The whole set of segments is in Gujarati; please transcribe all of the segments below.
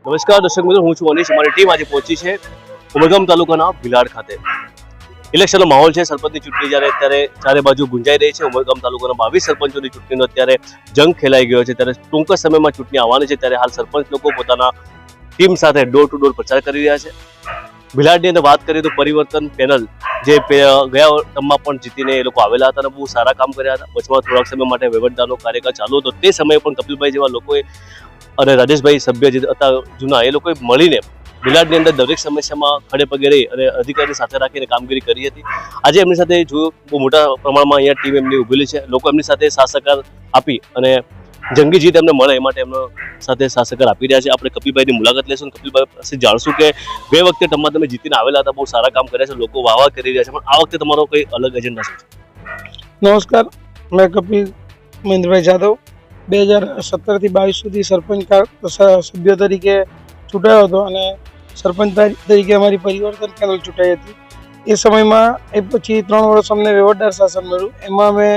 નમસ્કાર દર્શક મિત્રો, હું છું અનીશ. અમારી ટીમ આજે પહોંચી છે ઉમરગામ તાલુકાના ભીલાડ ખાતે. ઇલેક્શનનો માહોલ છે. સરપંચની ચૂંટણી અત્યારે ચારે બાજુ ગુંજાઈ રહી છે. ઉમરગામ તાલુકાના 22 સરપંચોની ચૂંટણીનો અત્યારે જંગ ખેલાઈ ગયો છે. ત્યારે ટૂંક સમયમાં ચૂંટણી આવવાની છે. ત્યારે હાલ સરપંચ લોકો પોતાના ટીમ સાથે ડોર ટુ ડોર પ્રચાર કરી રહ્યા છે. ભીલાડની અંદર વાત કરીએ તો પરિવર્તન પેનલ જે ગયા ટર્મમાં પણ જીતીને એ લોકો આવેલા હતા અને બહુ સારા કામ કર્યા હતા. વચમાં થોડાક સમય માટે વહીવટદારનો કાર્યકાળ ચાલુ હતો. તે સમયે પણ કપિલભાઈ જેવા લોકોએ અને રાજેશભાઈ સભ્ય જે હતા જૂના, એ લોકોએ મળીને ભીલાડની અંદર દરેક સમસ્યામાં ખડે પગે રહી અને અધિકારીને સાથે રાખીને કામગીરી કરી હતી. આજે એમની સાથે જોયું બહુ મોટા પ્રમાણમાં અહીંયા ટીમ એમની ઉભેલી છે. લોકો એમની સાથે સાથ સહકાર આપી અને જંગી જીત એમને મળે એ માટે એમનો સાથે સાથ સહકાર આપી રહ્યા છે. આપણે કપિલભાઈની મુલાકાત લઈશું. કપિલભાઈ પાસે જાણશું કે ગઈ વખતે ટર્મમાં તમે જીતીને આવેલા હતા, બહુ સારા કામ કર્યા છે, લોકો વાહ કરી રહ્યા છે, પણ આ વખતે તમારો કોઈ અલગ એજન્ડા છે? નમસ્કાર, મેં કપિલ મહેન્દ્રભાઈ જાદવ 2017 થી 22 સુધી સરપંચ સભ્ય તરીકે ચૂંટાયો હતો અને સરપંચ તરીકે અમારી પરિવર્તન પેનલ ચૂંટાઈ હતી. એ સમયમાં એ પછી 3 વર્ષ અમને વહીવટદાર શાસન મળ્યું. એમાં અમે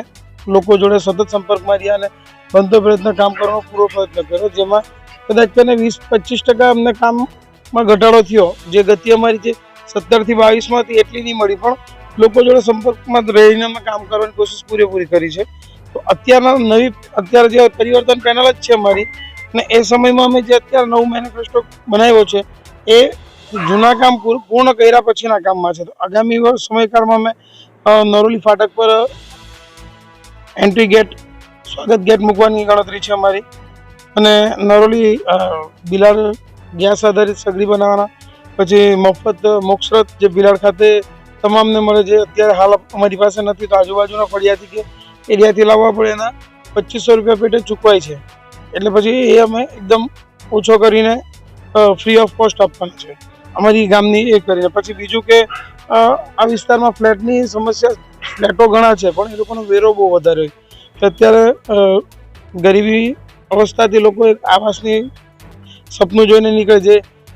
લોકો જોડે સતત સંપર્કમાં રહ્યા અને બંધો પ્રયત્ન કામ કરવાનો પૂરો પ્રયત્ન કર્યો, જેમાં કદાચ તેને 20-25% અમને કામમાં ઘટાડો થયો. જે ગતિ અમારી જે 17 થી 22 માં હતી એટલી નહીં મળી, પણ લોકો જોડે સંપર્કમાં રહીને અમે કામ કરવાની કોશિશ પૂરેપૂરી કરી છે. તો અત્યારે જે પરિવર્તન પેનલ જ છે અમારી, અને એ સમયમાં અમે જે અત્યારે નવું મેનિફેસ્ટો બનાવ્યો છે એ જૂના કામ પૂર્ણ કર્યા પછીના કામમાં છે. તો આગામી સમયકાળમાં અમે નરોલી ફાટક પર એન્ટ્રી ગેટ, સ્વાગત ગેટ મૂકવાની ગણતરી છે અમારી, અને નરોલી ભીલાડ ગેસ આધારિત સગડી બનાવવાના, પછી મફત મોક્ષરથ જે ભીલાડ ખાતે તમામને મળે, જે અત્યારે હાલ અમારી પાસે નથી, તો આજુબાજુના ફળિયાથી કે એરિયાથી લાવવા પડે, એના 2500 રૂપિયા પેટે ચૂકવાય છે. એટલે પછી એ અમે એકદમ ઓછો કરીને ફ્રી ઓફ કોસ્ટ આપવાના છે અમારી ગામની એ કરીને. પછી બીજું કે આ વિસ્તારમાં ફ્લેટની સમસ્યા, ફ્લેટો ઘણા છે પણ એ લોકોનો વેરો બહુ વધારે હોય. અત્યારે ગરીબી અવસ્થાથી લોકો આવાસની સપનું જોઈને નીકળે છે,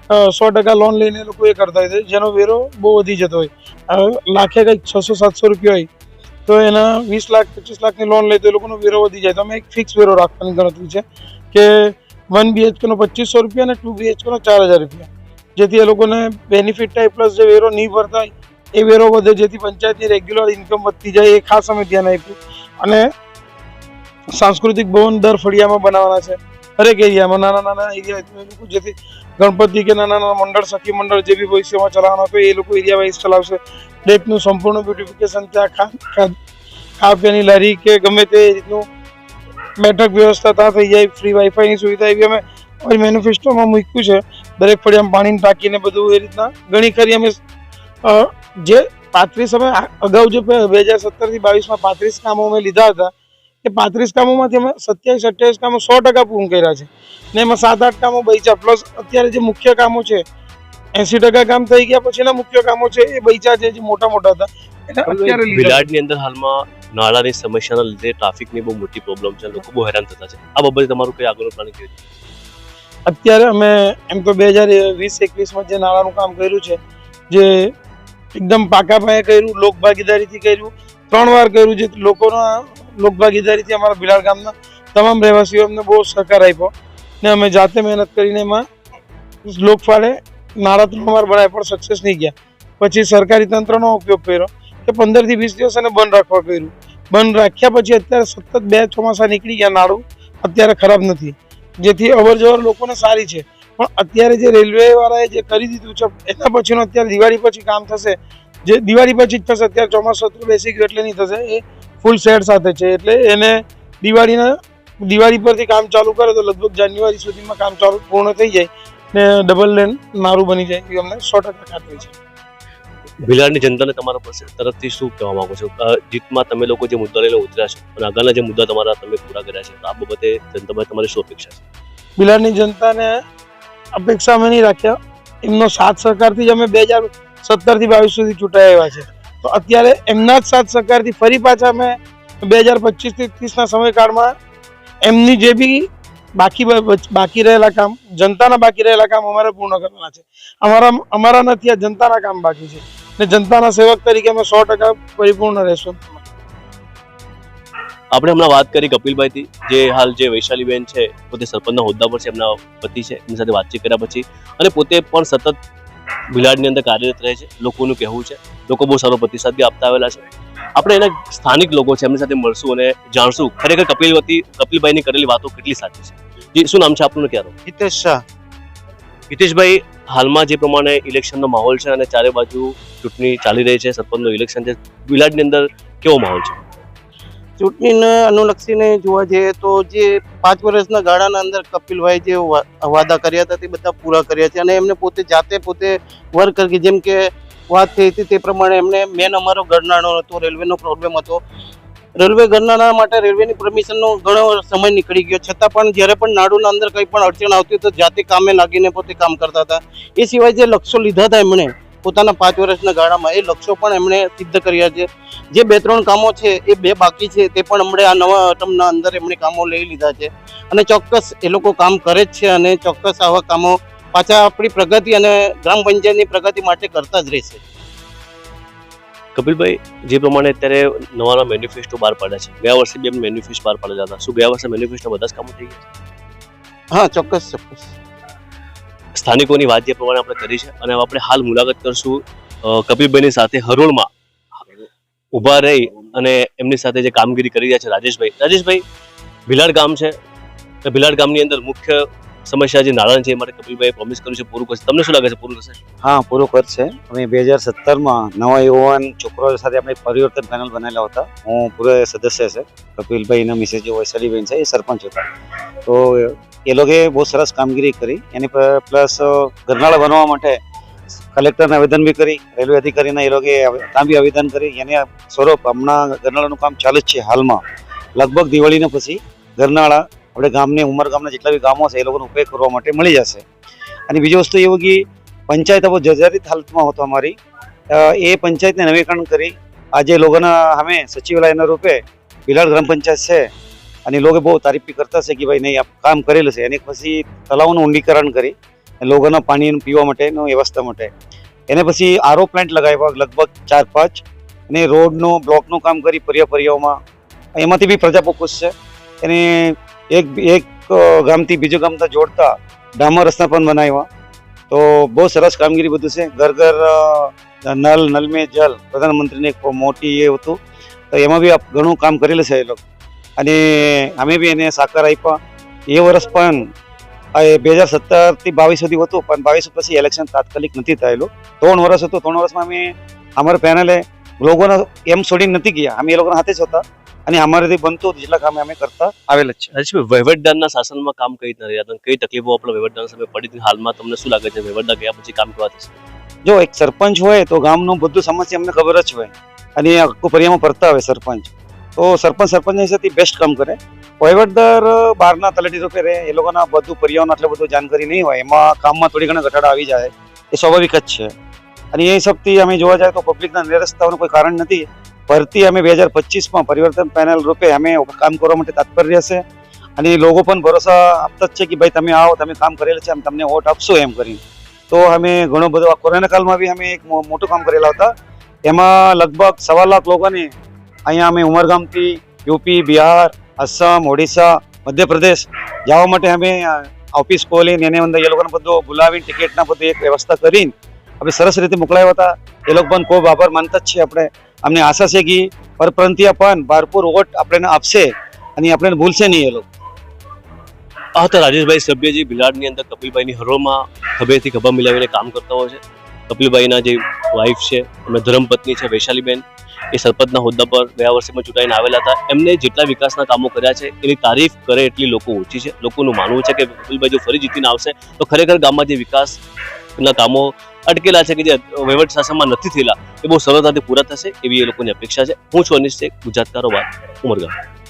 100% લોન લઈને લોકો એ કરતા હોય છે, જેનો વેરો બહુ વધી જતો હોય. લાખે કંઈક 600-700 રૂપિયા હોય તો એના 20 લાખ 25 લાખની લોન લે તો એ લોકોનો વેરો વધી જાય. તો અમે એક ફિક્સ વેરો રાખવાની ગણતરી છે કે 1 BHK નો 2500 રૂપિયા અને 2 BHK નો 4000 રૂપિયા, જેથી એ લોકોને બેનિફિટ થાય, પ્લસ જે વેરો નહીં ભરતા હોય એ વેરો વધે, જેથી પંચાયતની રેગ્યુલર ઇન્કમ વધતી જાય. એ ખાસ અમે ધ્યાન આપ્યું. અને સાંસ્કૃતિક ભવન દર ફળિયામાં બનાવવાના છે, દરેક એરિયામાં નાના એરિયા લોકો, જેથી ગણપતિ કે નાના મંડળ, સખી મંડળ જે બી ભવિષ્યમાં ચલાવવાના હોય એ લોકો એરિયા વાઇઝ ચલાવશે. ડેકનું સંપૂર્ણ બ્યુટિફિકેશન, ત્યાં ખાવા-પીવાની લારી કે ગમે તે રીતનું બેઠક વ્યવસ્થા ત્યાં થઈ જાય. ફ્રી વાઈફાઈની સુવિધા એવી અમે અમારી મેનિફેસ્ટોમાં મૂક્યું છે. દરેક ફળિયામાં પાણીની ટાંકીને બધું એ રીતના ઘણી ખરી અમે જે 35 અમે અગાઉ જે 2017 થી 22 માં 35 કામો અમે લીધા હતા, એ 35 કામોમાંથી અમે 27-28 કામો 100% પૂર્ણ કર્યા છે, ને એમાં 7-8 કામો બચ્યા. પ્લસ અત્યારે જે મુખ્ય કામો છે 80% કામ થઈ ગયા, પછીના મુખ્ય કામો છે એ બચ્યા છે, જે મોટા હતા એટલે અત્યારે ભીલાડની અંદર હાલમાં નાળાની સમસ્યાના લીધે ટ્રાફિકની બહુ મોટી પ્રોબ્લેમ છે, લોકો બહુ હેરાન થતા છે. આ બાબતે તમારું કઈ આગળનું પ્લાનિંગ કેવું છે? અત્યારે અમે એમ તો 2020-21 માં જે નાળાનું કામ કર્યું છે, જે એકદમ પાકા પાયે કર્યું, લોક ભાગીદારીથી કર્યું, 3 વાર કર્યું, જે લોકોના લોક ભાગીદારીથી અમારા ભીલાડ ગામના તમામ રહેવાસીઓ અમને બહુ સહકાર આપ્યો, ને અમે જાતે મહેનત કરીને એમાં લોકફાળે નાળા 3 વાર બનાવ્યા પણ સક્સેસ નહીં ગયા. પછી સરકારી તંત્રનો ઉપયોગ કર્યો કે 15 થી 20 દિવસ એને બંધ રાખવા કર્યું. બંધ રાખ્યા પછી અત્યારે સતત 2 ચોમાસા નીકળી ગયા, નાળું અત્યારે ખરાબ નથી, જેથી અવર જવર લોકોને સારી છે. પણ અત્યારે જે રેલવે વાળાએ જે કરી દીધું છે એના પછીનો અત્યારે દિવાળી પછી કામ થશે, જે દિવાળી પછી જ થશે. અત્યારે ચોમાસું સત્ર બેસી ગયું એટલે નહીં થશે, એ ફૂલ સેટ સાથે છે. એટલે એને દિવાળી પરથી કામ ચાલુ કરે તો લગભગ જાન્યુઆરી સુધીમાં કામ ચાલુ પૂર્ણ થઈ જાય ને ડબલ લેન નારું બની જાય, એ અમને 100% ખાતરી છે. ભીલાડની જનતાને તમારા પાસે તરફથી શું કહેવા માંગો છો? જીતમાં તમે લોકો જે મુદ્દા લઈને ઉતર્યા છો અને આગળના જે મુદ્દા તમારા તમે પૂરા કર્યા છે, તો આ બાબતે જનતા તમારી શું અપેક્ષા છે? ભીલાડની જનતાને અપેક્ષા અમે નહીં રાખ્યા, એમનો સાથ સહકારથી જ અમે 2017 થી 22 સુધી ચૂંટાઈ આવ્યા છે. તો અત્યારે એમના જ સાથ સહકારથી ફરી પાછા અમે 2025 થી 30 ના સમયકાળમાં એમની જે બી બાકી રહેલા કામ, જનતાના બાકી રહેલા કામ અમારે પૂર્ણ કરવાના છે. અમારા નથી, આ જનતાના કામ બાકી છે, ને જનતાના સેવક તરીકે અમે 100% પરિપૂર્ણ રહેશું. આપણે હમણાં વાત કરી કપિલભાઈથી, જે હાલ જે વૈશાલીબેન છે પોતે સરપંચના હોદ્દા પર છે, એમના પતિ છે, એમની સાથે વાતચીત કર્યા પછી અને પોતે પણ સતત ભીલાડની અંદર કાર્યરત રહે છે. લોકોનું કહેવું છે, લોકો બહુ સારો પ્રતિસાદ બી આપતા આવેલા છે. આપણે એના સ્થાનિક લોકો છે એમની સાથે મળશું અને જાણશું ખરેખર કપિલભાઈની કરેલી વાતો કેટલી સાચી છે. જી, શું નામ છે આપનું, ક્યાં રહો? હિતેશ શાહ. હિતેશભાઈ, હાલમાં જે પ્રમાણે ઇલેક્શનનો માહોલ છે અને ચારે બાજુ ચૂંટણી ચાલી રહી છે, સરપંચનું ઇલેક્શન છે, ભીલાડની અંદર કેવો માહોલ છે? ચૂંટણીને અનુલક્ષીને જોવા જઈએ તો જે 5 વર્ષના ગાળાના અંદર કપિલભાઈ જે વાદા કર્યા હતા તે બધા પૂરા કર્યા છે અને એમને પોતે વર્ક કરી, જેમ કે વાત થઈ હતી તે પ્રમાણે એમને મેન અમારો ગરનાળો હતો, રેલવેનો પ્રોબ્લેમ હતો. રેલવે ગરનાળા માટે રેલવેની પરમિશનનો ઘણો સમય નીકળી ગયો, છતાં પણ જ્યારે પણ નાડુના અંદર કંઈ પણ અડચણ આવતી તો જાતે કામે લાગીને પોતે કામ કરતા હતા. એ સિવાય જે લક્ષ્યો લીધા હતા એમણે પોતાના 5 વર્ષના ગાળામાં, એ લક્ષ્યો પણ એમણે સિદ્ધ કર્યા છે. જે 2-3 કામો છે એ 2 બાકી છે, તે પણ હમણાં આ નવા ટર્મના અંદર એમણે કામો લઈ લીધા છે અને ચોક્કસ એ લોકો કામ કરે જ છે અને ચોક્કસ આવા કામો પાછા આપણી પ્રગતિ અને ગ્રામ પંચાયતની પ્રગતિ માટે કરતા જ રહેશે. કપિલભાઈ, જે પ્રમાણે અત્યારે નવા મેનિફેસ્ટો બહાર પાડ્યા છે, ગયા વર્ષે બી મેનિફેસ્ટો બહાર પાડેલા હતા, શું ગયા વર્ષે મેનિફેસ્ટો બધા જ કામો થઈ ગયા? હા, ચોક્કસ. સ્થાનિકોની વાત જે પ્રમાણે આપણે કરી છે અને આપણે હાલ મુલાકાત કરશું કપિલભાઈની સાથે હરોળમાં ઊભા રહી અને એમની સાથે જે કામગીરી કરી રહ્યા છે રાજેશભાઈ, ભીલાડ ગામ છે, ભીલાડ ગામની અંદર મુખ્ય સમસ્યા જે નાણાં છે એ માટે કપિલભાઈએ પ્રોમિસ કર્યું છે પૂરું કરશે. તમને શું લાગે છે પૂરું થશે? હા, પૂરું કરશે. અમે 2017માં નવા યુવાન છોકરાઓ સાથે આપણે પરિવર્તન પેનલ બનાવેલા હતા. હું પૂરો સદસ્ય છે. કપિલભાઈના મિસેસ જે વૈશાલીબેન છે એ સરપંચ હતા, તો એ લોકોએ બહુ સરસ કામગીરી કરી. એની પ્લસ ગરનાળા બનવા માટે કલેક્ટરને આવેદન બી કરી, રેલવે અધિકારીને એ લોકોએ ત્યાં બી આવેદન કરી. એને સ્વરૂપ હમણાં ગરનાળાનું કામ ચાલુ જ છે હાલમાં. લગભગ દિવાળીને પછી ગરનાળા આપણે ગામને ઉમરગામના જેટલા બી ગામો છે એ લોકોનો ઉપયોગ કરવા માટે મળી જશે. અને બીજી વસ્તુ એવું કે પંચાયત હવે જર્જરિત હાલતમાં હતો અમારી, એ પંચાયતને નવીકરણ કરી આજે લોકોના અમે સચિવાલયના રૂપે ભીલાડ ગ્રામ પંચાયત છે અને લોકો બહુ તારીફ બી કરતા છે કે ભાઈ નહીં આ કામ કરેલું છે. એની પછી તળાવનું ઊંડીકરણ કરી લોકોના પાણી પીવા માટેની વ્યવસ્થા માટે એને પછી આરઓ પ્લાન્ટ લગાવ્યા લગભગ 4-5 અને રોડનું બ્લોકનું કામ કરી પર્યાવમાં. એમાંથી બી પ્રજા બહુ ખુશ છે. એને એક ગામથી બીજું ગામ જોડતા ડામર રસ્તા પણ બનાવ્યા. તો બહુ સરસ કામગીરી બધું છે. ઘર ઘર નલ મેં જલ પ્રધાનમંત્રીને એક મોટી એ હતું, તો એમાં બી ઘણું કામ કરેલું છે એ લોકો. અને અમે બી એને સાકાર આપ્યા. એ વર્ષ પણ 2017થી 22 સુધી હતું, પણ 22 પછી ઇલેક્શન તાત્કાલિક નથી થયેલું. 3 વર્ષ હતું. 3 વર્ષમાં અમે અમારા પેનલે લોકોને એમ છોડીને નથી ગયા, અમે એ લોકોના હાથે જ હતા અને અમારાથી બનતું જેટલા કામ અમે કરતા આવેલા જ છે. વહીવટદારના શાસનમાં કામ કઈ રીતના રહ્યા હતા, કઈ તકલીફો આપણા વહીવટદાર સામે પડી હતી? હાલમાં તમને શું લાગે છે વહીવટદાર ગયા પછી કામ કેવા થશે? જો એક સરપંચ હોય તો ગામનું બધું સમસ્યા અમને ખબર જ હોય અને આખું પરિયામાં ફરતા હોય સરપંચ, તો સરપંચના હિસાબથી બેસ્ટ કામ કરે. વહીવટદાર બહારના તલાટી રૂપે રહે, એ લોકોના બધું પરિયાનું આટલું બધું જાણકારી નહીં હોય, એમાં કામમાં થોડી ઘણા ઘટાડા આવી જાય, એ સ્વાભાવિક જ છે. અને એ હિસાબથી અમે જોવા જાય તો પબ્લિકના નિરસ્તાવાનું કોઈ કારણ નથી. ભરતી અમે 2025માં પરિવર્તન પેનલ રૂપે અમે કામ કરવા માટે તાત્પર્ય છે અને લોકો પણ ભરોસા આપતા જ છે કે ભાઈ તમે આવો, તમે કામ કરેલું છે, તમને વોટ આપશો એમ કરીને. તો અમે ઘણો બધો કોરોના કાળમાં બી અમે એક મોટું કામ કરેલા હતા. એમાં લગભગ 1.25 લાખ લોકોને અહીંયા અમે ઉમરગામથી યુપી, બિહાર, આસામ, ઓડિશા, મધ્યપ્રદેશ જવા માટે અમે ઓફિસ ખોલીને એની અંદર એ લોકોને બધું બોલાવીને ટિકિટના બધું એક વ્યવસ્થા કરીને અમે સરસ રીતે મોકલાવ્યા હતા. એ લોકો પણ ખૂબ આભાર માનતા જ છે આપણે. અમને આશા છે કે પરપ્રાંતીય પણ ભરપૂર વોટ આપણને આપશે અને આપણને ભૂલશે નહીં એ લોકો. આ હતા રાજેશભાઈ સભ્યજી, ભીલાડની અંદર કપિલભાઈની હરોળમાં ખભેથી ખભા મિલાવીને કામ કરતા હોય છે. કપિલભાઈના જે વાઇફ છે એમના ધર્મપત્ની છે વૈશાલીબેન, એ સરપંચના હોદ્દા પર ગયા વર્ષે ચૂંટાઈને આવેલા હતા. એમને જેટલા વિકાસના કામો કર્યા છે એની તારીફ કરે એટલી લોકો ઓછી છે. લોકોનું માનવું છે કે કપિલભાઈ જો ફરી જીતીને આવશે તો ખરેખર ગામમાં જે વિકાસના કામો અટકેલા છે કે જે વહીવટ શાસનમાં નથી થયેલા એ બહુ સરળતાથી પૂરા થશે એવી એ લોકોની અપેક્ષા છે. હું છું અનિશ શેખ, ગુજરાત કારોબાર, ઉમરગામ.